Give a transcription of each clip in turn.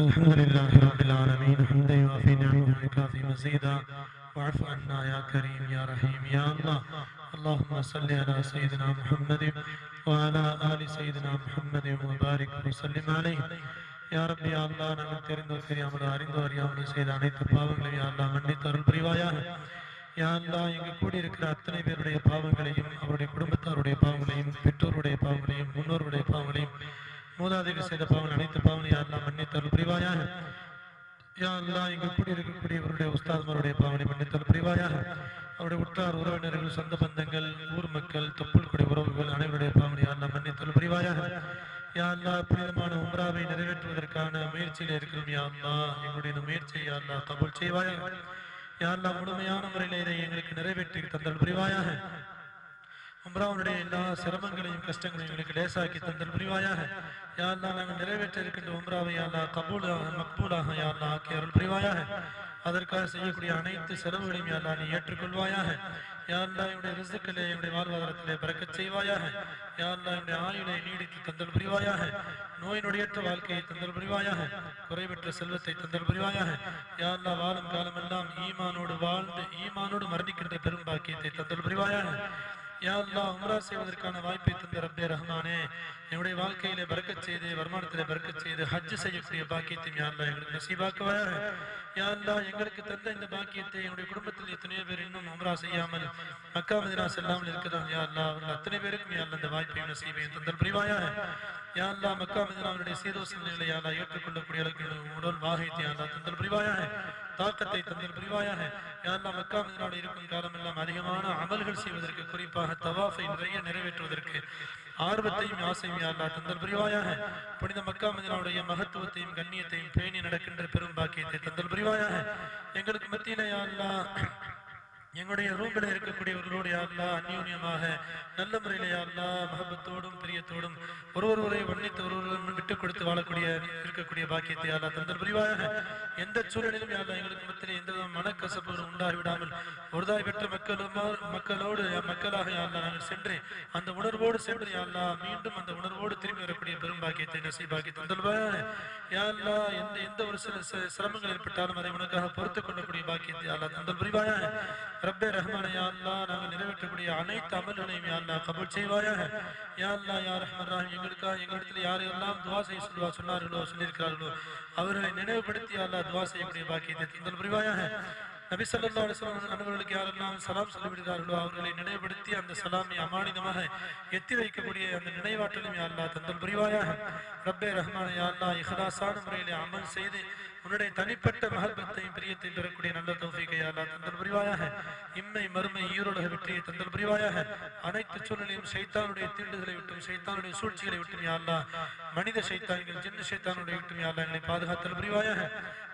الحمد لله رب العالمين حمدا يوافي نعمه ويكافي مزيدا واعف عنا يا كريم يا رحيم يا الله. اللهم صل على سيدنا محمد وعلى آل سيدنا محمد وبارك وسلم عليه. يا رب يا الله நாங்கள் தெரிந்தோ தெரியாமலோ அறிந்தோ அறியாமலோ செய்த அனைத்து பாவங்களையும் யா அல்லாஹ் மன்னித்து அருள் புரிவாயாக. யா அல்லாஹ் இங்கு கூடியிருக்கிற அத்தனை பேருடைய பாவங்களையும் அவருடைய குடும்பத்தாருடைய பாவங்களையும் பெற்றோருடைய பாவங்களையும் முன்னோருடைய பாவங்களையும் மூதாதைகள் செய்த பாவங்கள் அனைத்து பாவங்களையும் யா அல்லாஹ் மன்னித்து அருள் புரிவாயாக. யா அல்லாஹ் இங்கு கூடியிருக்கக்கூடியவருடைய உஸ்தாத்மாருடைய பாவங்களை மன்னித்து அருள் புரிவாயாக. அவருடைய உற்றார் உறவினர்கள் சொந்த பந்தங்கள் ஊர் மக்கள் தொப்புள் கொடை உறவுகள் அனைவருடைய பாவங்களை யா அல்லாஹ் மன்னித்து அருள் புரிவாயாக. யா அல்லாஹ் புனிதமான உம்ராவை நிறைவேற்றுவதற்கான முயற்சியில் இருக்கிறோம். யா அல்லாஹ் எங்களுடைய இந்த முயற்சியை யா அல்லாஹ் கபூல் செய்வாயாக. யா அல்லாஹ் முழுமையான முறையில் இதை எங்களுக்கு நிறைவேற்றி தந்தல் புரிவாயாக. உம்ராவுடைய எல்லா சிரமங்களையும் கஷ்டங்களையும் எங்களுக்கு லேசாக்கி தந்தல் புரிவாயாக. யா அல்லாஹ் நாங்கள் நிறைவேற்ற இருக்கின்ற உம்ராவை யா அல்லாஹ் கபூலாக மக்பூலாக யா அல்லாஹ் ஆக்கி அருள் புரிவாயாக. அதற்காக செய்யக்கூடிய அனைத்து செலவுகளையும் யா அல்லாஹ் நீ ஏற்றுக்கொள்வாயாக. யா அல்லாஹ் என்னுடைய ரிஸ்கிலே என்னுடைய வாழ்வாதாரத்திலே பரக்கத் செய்வாயாக. யா அல்லாஹ் என்னுடைய ஆயுளை நீடித்து தந்தல் புரிவாயாக. நோய் நொடியற்ற வாழ்க்கையை தந்தல் புரிவாயாக. குறைவற்ற செல்வத்தை தந்தல் புரிவாயாக. யா அல்லாஹ் வாழும் காலமெல்லாம் ஈமானோடு வாழ்ந்து ஈமானோடு மரணிக்கின்ற பெரும் பாக்கியத்தை தந்தல் புரிவாயாக. யா அல்லாஹ் உம்ரா செய்வதற்கான வாய்ப்பை தந்த ரப்பே ரஹ்மானே, என்னுடைய வாழ்க்கையிலே பரக்கத் செய்து வருமானத்திலே பரக்கத் செய்து ஹஜ் செய்யக்கூடிய பாக்கியத்தை யா அல்லாஹ் எங்களுக்கு நசீபாக்குவாயாக. யா அல்லாஹ் எங்களுக்கு தந்த இந்த பாக்கியத்தை என்னுடைய குடும்பத்தில் எத்தனையோ பேர் இன்னும் உம்ரா செய்யாமல் மக்கா மதீனா செல்லாமல் இருக்கிறோம். யா அல்லாஹ் அவர்கள் அத்தனை பேருக்கும் யா அல்லாஹ் இந்த வாய்ப்பையும் நசீபையும் தந்தல் புரிவாயாக. யா அல்லாஹ் மக்கா மதீனாவுடைய சீதோசனைகளை யா அல்லாஹ் ஏற்றுக்கொள்ளக்கூடிய அளவுக்கு உடல் வாகைத்தை யா அல்லாஹ் தந்தல் புரிவாயாக. தாக்கத்தை தந்தல் புரிவாயாக. யா அல்லாஹ் மக்கா மதீனாவில் இருக்கும் காலமெல்லாம் அதிகமான அமல்கள் செய்வதற்கு, குறிப்பாக தவாஃபை நிறைய நிறைவேற்றுவதற்கு ஆர்வத்தையும் ஆசையும் யா அல்லாஹ் தந்தல் புரிவாயாக. புனித மக்கா மதீனாவுடைய மகத்துவத்தையும் கண்ணியத்தையும் பேணி நடக்கின்ற பெரும் பாக்கியத்தை தந்தல் புரிவாயாக. எங்களுக்கு மத்தியில யா அல்லாஹ் எங்களுடைய ரூமில் இருக்கக்கூடியவர்களோடு யா அல்லாஹ் அந்யோன்யமாக நல்ல முறையில் யா அல்லாஹ் மஹபத்தோடும் பிரியத்தோடும் ஒருவரை வர்ணித்து ஒருவரும் விட்டுக் கொடுத்து வாழக்கூடிய இருக்கக்கூடிய பாக்கியத்தை யா அல்லாஹ் தந்தல் புரிவாயாக. எந்த சூழலிலும் யா அல்லாஹ் எங்களுக்கு மத்தியில் எந்த மனக்கசப்புகளும் உண்டாகிவிடாமல் ஒருதாய் பெற்ற மக்களோடு மக்களாக யா அல்லாஹ் நாங்கள் சென்று அந்த உணர்வோடு சென்று யா அல்லாஹ் மீண்டும் அந்த உணர்வோடு திரும்பி வரக்கூடிய பெரும் பாக்கியத்தை நசீபாக்கி தந்தல் புரிவாயாக. யா அல்லாஹ் எந்த ஒரு சில சிரமங்கள் ஏற்பட்டாலும் அதை உனக்காக பொறுத்துக் கொள்ளக்கூடிய பாக்கியத்தை யா அல்லாஹ் தந்தல் புரிவாயாக. ரப்பே ரஹ்மானே, யா அல்லாஹ் நாங்கள் நிறைவேற்றக்கூடிய அனைத்து அமல்களையும் யா அல்லாஹ் கபூல் செய்வாயாக. யா அல்லாஹ் யா ரஹ்மான் ரஹீம், எங்களுக்காக எங்களிடத்தில் யாரெல்லாம் துஆ செய்ய சொன்னார்களோ சொல்லியிருக்கிறார்களோ அவர்களை நினைவுபடுத்தி யா அல்லாஹ் துஆ செய்யக்கூடிய பாக்கியத்தை தந்தல் புரிவாயாக. நபி ஸல்லல்லாஹு அலைஹி வஸல்லம் அன்னவர்களுக்கு யாரெல்லாம் சலாம் சொல்லிவிடுகிறார்களோ அவர்களை நினைவுபடுத்தி அந்த சலாமை அமானிதமாக எத்தி வைக்கக்கூடிய அந்த நினைவாற்றலும் யா அல்லாஹ் தந்தல் புரிவாயாக. ரப்பே ரஹ்மானே, யா அல்லாஹ் இஹ்லாஸான முறையில் அமல் செய்து உன்னுடைய தனிப்பட்ட மஹப்பத்தையும் பிரியத்தையும் பெறக்கூடிய நல்ல தௌஃபீகை யா அல்லாஹ் தந்தல் புரிவாயாக. இம்மை மறுமை ஈரோலக வெற்றியை தந்தல் புரிவாயாக. அனைத்து சூழ்நிலையும் ஷைத்தானுடைய தீண்டுதலை விட்டும் ஷைத்தானுடைய சூழ்ச்சிகளை விட்டும் யா அல்லாஹ் மனித ஷைத்தான்கள் ஜின்னு ஷைத்தானுடைய விட்டும் யா அல்லாஹ் எங்களை பாதுகாத்தல் புரிவாயாக.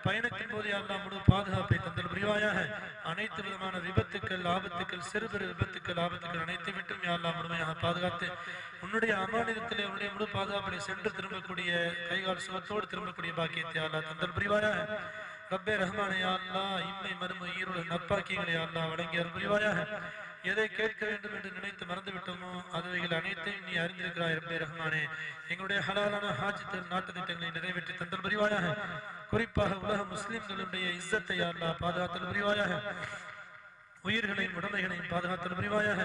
பயணத்தின் போது யா அல்லாஹ் முழு பாதுகாப்பை தந்தல் புரிவாயாக. அனைத்து விதமான விபத்துக்கள் ஆபத்துக்கள் சிறு பெரு விபத்துக்கள் ஆபத்துக்கள் அனைத்து விட்டும் யா அல்லாஹ் முழுமையாக பாதுகாத்து உன்னுடைய அமானிதத்திலே உன்னுடைய முழு பாதுகாப்பிலே சென்று திரும்பக்கூடிய கைகால் சுகத்தோடு திரும்பக்கூடிய பாக்கியத்தை யா அல்லாஹ் தந்தல் புரிவாயாக. ரப்பே ரஹ்மானே, யா அல்லாஹ் இம்மை மறுமை ஈரோடு நற்பாக்கியங்களை யா அல்லாஹ் வழங்கி அருள் புரிவாயாக. எதை கேட்க வேண்டும் என்று நினைத்து மறந்து விட்டோமோ அதுவைகள் அனைத்தையும் நீ அறிந்திருக்கிறாய். ரப்பே ரஹ்மானே, எங்களுடைய ஹலாலான ஹாஜ்கள் நாட்டு திட்டங்களை நிறைவேற்றி தந்தல் புரிவாயாக. குறிப்பாக உலக முஸ்லிம்களுடைய இஸ்ஸத்தை யா அல்லாஹ் பாதுகாத்தல் புரிவாயாக. உயிர்களையும் உடமைகளையும் பாதுகாத்தல் புரிவாயாக.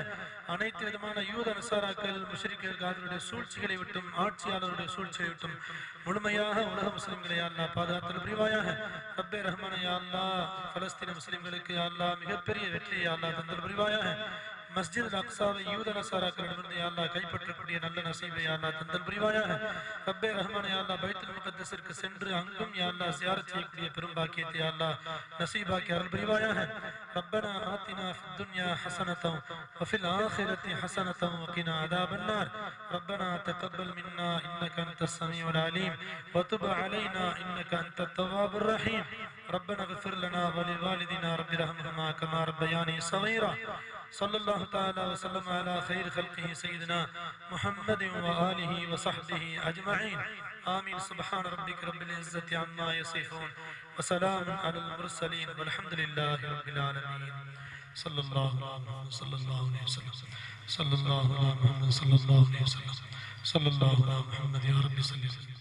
அனைத்து விதமான யூத நசாராக்கள் முஷ்ரிக்குகள் காதலுடைய சூழ்ச்சிகளை விட்டும் ஆட்சியாளருடைய சூழ்ச்சிகளை விட்டும் முழுமையாக உலக முஸ்லிம்களை யா அல்லாஹ் பாதுகாத்தல் புரிவாயாக. ரப்பே ரஹ்மானே, யா அல்லாஹ் பலஸ்தீன முஸ்லிம்களுக்கு யா அல்லாஹ் மிகப்பெரிய வெற்றியை யா அல்லாஹ் தந்தல் புரிவாயாக. மஸ்ஜித் அக்ஸாவை யூத நசாராக்களிடமிருந்து யா அல்லாஹ் கைப்பற்றக்கூடிய நல்ல நசீபை யா அல்லாஹ் தந்தல் புரிவாயாக. ரப்பே ரஹ்மானே, யா அல்லாஹ் பைத்துல் முகத்தஸிற்கு சென்று அங்கும் யா அல்லாஹ் ஸியாரத் செய்யக்கூடிய பெரும் பாக்கியத்தை யா அல்லாஹ் நசீபாக்கி அருள் புரிவாயாக. ரப்பனா ஆத்தினா ஃபித் துன்யா ஹஸனத்தன் வஃபில் ஆখিরাতি ஹஸனத்தன் வகினா அதாபன் நார். ரப்பனா தகப்பல் மின்னா இன்னக அன்தஸ் ஸமீஉல் அலீம் வதுப் அலைனா இன்னக அன்தத் தவ்வாபுர் ரஹீம். ربنا اغفر لنا ولوالدينا رب ارحمهما كما ربياني صغيرا. صلى الله تعالى وسلم على خير خلقه سيدنا محمد وآله وصحبه أجمعين. آمين. سبحان ربك رب العزة عما يصفون وسلام على المرسلين والحمد لله رب العالمين. صلى الله عليه وسلم صلى الله على محمد صلى الله عليه وسلم صلى الله على محمد. يا رب صل وسلم.